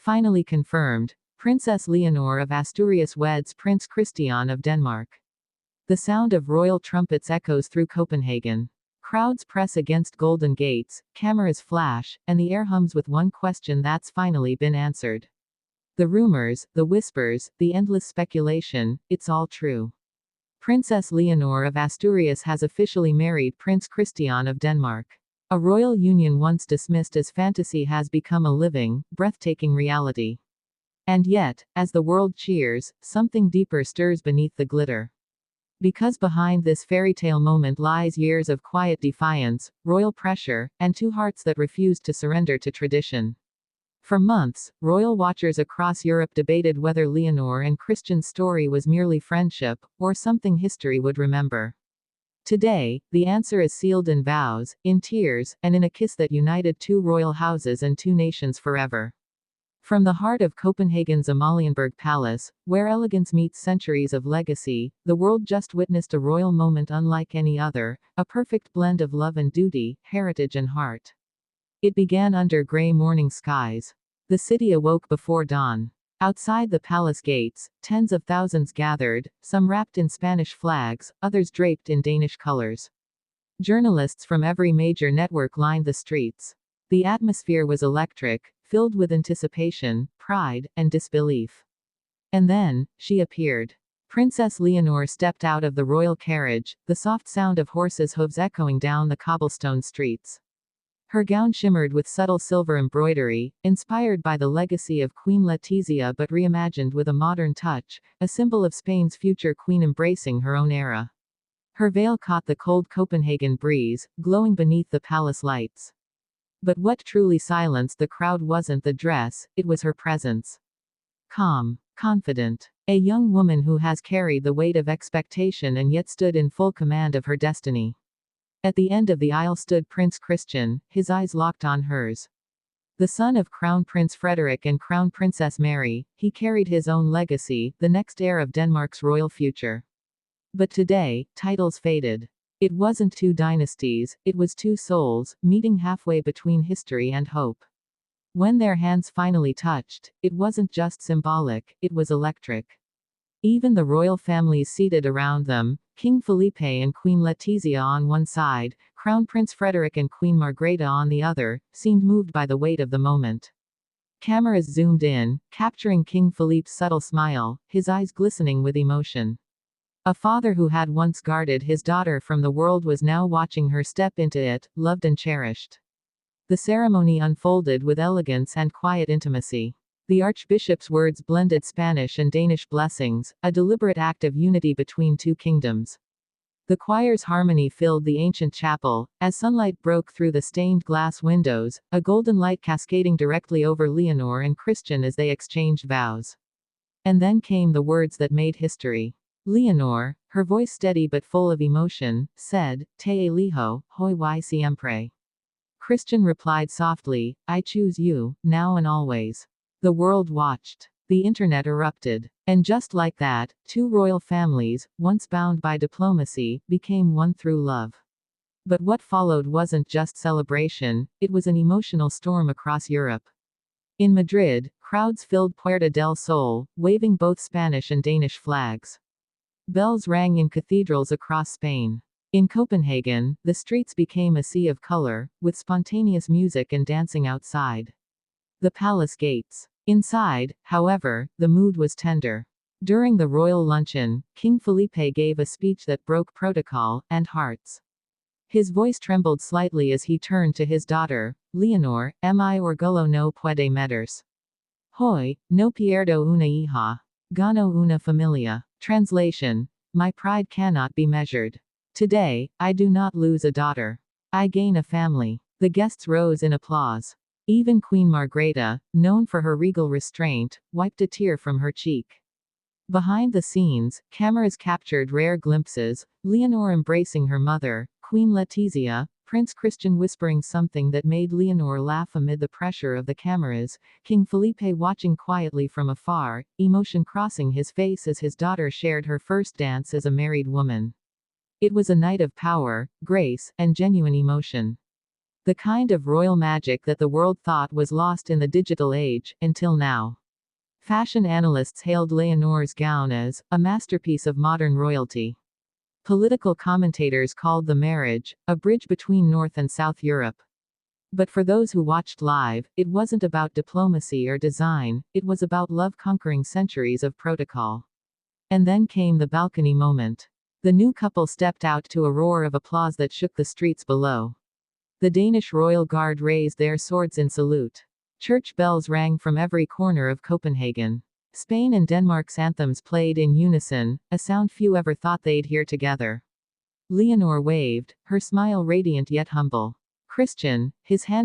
Finally confirmed, Princess Leonor of Asturias weds Prince Christian of Denmark. The sound of royal trumpets echoes through Copenhagen. Crowds press against golden gates, cameras flash, and the air hums with one question that's finally been answered. The rumors, the whispers, the endless speculation, it's all true. Princess Leonor of Asturias has officially married Prince Christian of Denmark. A royal union once dismissed as fantasy has become a living, breathtaking reality. And yet, as the world cheers, something deeper stirs beneath the glitter. Because behind this fairy tale moment lies years of quiet defiance, royal pressure, and two hearts that refused to surrender to tradition. For months, royal watchers across Europe debated whether Leonor and Christian's story was merely friendship, or something history would remember. Today, the answer is sealed in vows, in tears, and in a kiss that united two royal houses and two nations forever. From the heart of Copenhagen's Amalienborg Palace, where elegance meets centuries of legacy, the world just witnessed a royal moment unlike any other, a perfect blend of love and duty, heritage and heart. It began under gray morning skies. The city awoke before dawn. Outside the palace gates, tens of thousands gathered, some wrapped in Spanish flags, others draped in Danish colors. Journalists from every major network lined the streets. The atmosphere was electric, filled with anticipation, pride, and disbelief. And then, she appeared. Princess Leonor stepped out of the royal carriage, the soft sound of horses' hooves echoing down the cobblestone streets. Her gown shimmered with subtle silver embroidery, inspired by the legacy of Queen Letizia but reimagined with a modern touch, a symbol of Spain's future queen embracing her own era. Her veil caught the cold Copenhagen breeze, glowing beneath the palace lights. But what truly silenced the crowd wasn't the dress, it was her presence. Calm, confident. A young woman who has carried the weight of expectation and yet stood in full command of her destiny. At the end of the aisle stood Prince Christian, his eyes locked on hers. The son of Crown Prince Frederik and Crown Princess Mary, he carried his own legacy, the next heir of Denmark's royal future. But today, titles faded. It wasn't two dynasties, it was two souls, meeting halfway between history and hope. When their hands finally touched, it wasn't just symbolic, it was electric. Even the royal families seated around them, King Felipe and Queen Letizia on one side, Crown Prince Frederik and Queen Margrethe on the other, seemed moved by the weight of the moment. Cameras zoomed in, capturing King Philippe's subtle smile, his eyes glistening with emotion. A father who had once guarded his daughter from the world was now watching her step into it, loved and cherished. The ceremony unfolded with elegance and quiet intimacy. The archbishop's words blended Spanish and Danish blessings, a deliberate act of unity between two kingdoms. The choir's harmony filled the ancient chapel, as sunlight broke through the stained glass windows, a golden light cascading directly over Leonor and Christian as they exchanged vows. And then came the words that made history. Leonor, her voice steady but full of emotion, said, "Te elijo, hoy y siempre." Christian replied softly, "I choose you, now and always." The world watched. The internet erupted. And just like that, two royal families, once bound by diplomacy, became one through love. But what followed wasn't just celebration, it was an emotional storm across Europe. In Madrid, crowds filled Puerta del Sol, waving both Spanish and Danish flags. Bells rang in cathedrals across Spain. In Copenhagen, the streets became a sea of color, with spontaneous music and dancing outside the palace gates. Inside, however, the mood was tender. During the royal luncheon, King Felipe gave a speech that broke protocol and hearts. His voice trembled slightly as he turned to his daughter, Leonor, "Mi orgullo no puede medirse. Hoy, no pierdo una hija. Gano una familia." Translation: My pride cannot be measured. Today, I do not lose a daughter. I gain a family. The guests rose in applause. Even Queen Margrethe, known for her regal restraint, wiped a tear from her cheek. Behind the scenes, cameras captured rare glimpses, Leonor embracing her mother, Queen Letizia, Prince Christian whispering something that made Leonor laugh amid the pressure of the cameras, King Felipe watching quietly from afar, emotion crossing his face as his daughter shared her first dance as a married woman. It was a night of power, grace, and genuine emotion. The kind of royal magic that the world thought was lost in the digital age, until now. Fashion analysts hailed Leonor's gown as a masterpiece of modern royalty. Political commentators called the marriage a bridge between North and South Europe. But for those who watched live, it wasn't about diplomacy or design, it was about love conquering centuries of protocol. And then came the balcony moment. The new couple stepped out to a roar of applause that shook the streets below. The Danish royal guard raised their swords in salute. Church bells rang from every corner of Copenhagen. Spain and Denmark's anthems played in unison, a sound few ever thought they'd hear together. Leonor waved, her smile radiant yet humble. Christian, his hand